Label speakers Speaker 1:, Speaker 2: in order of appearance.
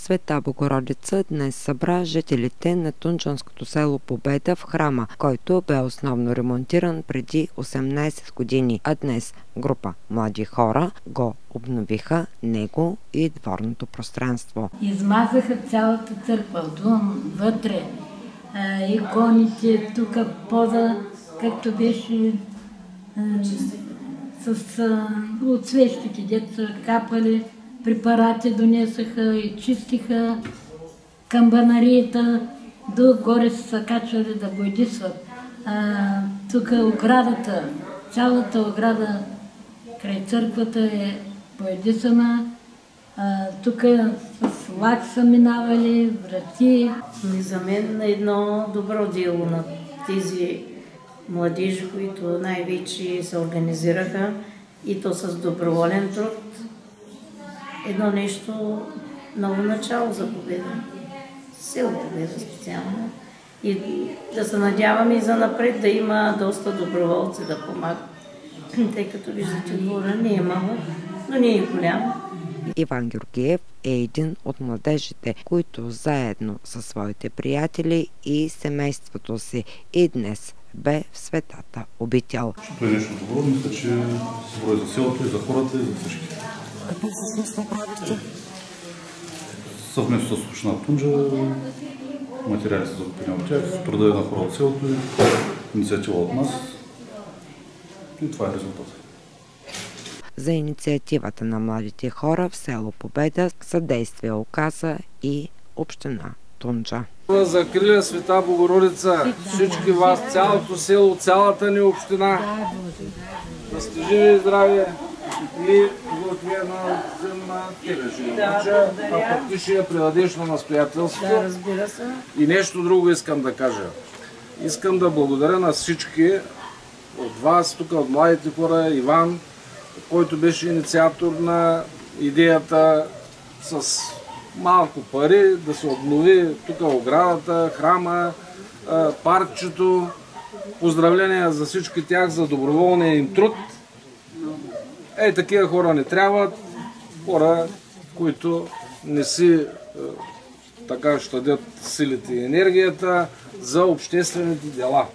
Speaker 1: Света Богородица днес събра жителите на тунджанското село Победа в храма, който бе основно ремонтиран преди 18 години, а днес група млади хора го обновиха него и дворното пространство.
Speaker 2: Измазаха цялата църква, отвън, вътре, иконите, тук поза, както беше с от свещите, дето са капали, препарати донесаха и чистиха камбанарията, горе са качвали да бойдисват. Тук оградата, цялата ограда край църквата е бойдисана. Тук с лак са минавали, врати.
Speaker 3: За мен е едно добро дело на тези младежи, които най-вече се организираха и то с доброволен труд. Едно нещо, ново начало за Победа. Село Победа специално. И да се надяваме и за напред да има доста доброволци да помагат. Тъй като виждате, двора не е малък, но не е голям.
Speaker 1: Иван Георгиев е един от младежите, които заедно със своите приятели и семейството си и днес бе в Светата обител.
Speaker 4: Защото е нещо добро, мисля, че се брои за селото и за хората и за всички.
Speaker 1: Какво всъщност правихте?
Speaker 4: Съвместно с община Тунджа материали са закупени от тях, труда на хора от селото и инициатива от нас. И това е резултатът.
Speaker 1: За инициативата на младите хора в село Победа съдействие оказа и община Тунджа.
Speaker 5: За Криля Света Богородица, всички вас, цялото село, цялата ни община, да сте живи и здрави и благословена земна тебе ще науча, а пък ти ще я предадеш на настоятелството.
Speaker 3: Да, разбира се.
Speaker 5: И нещо друго искам да кажа. Искам да благодаря на всички от вас, тук от младите хора, Иван, който беше инициатор на идеята с малко пари да се обнови тук оградата, храма, паркчето. Поздравления за всички тях за доброволния им труд. Такива хора не трябват. Хора, които не си така щадят силите и енергията за обществените дела.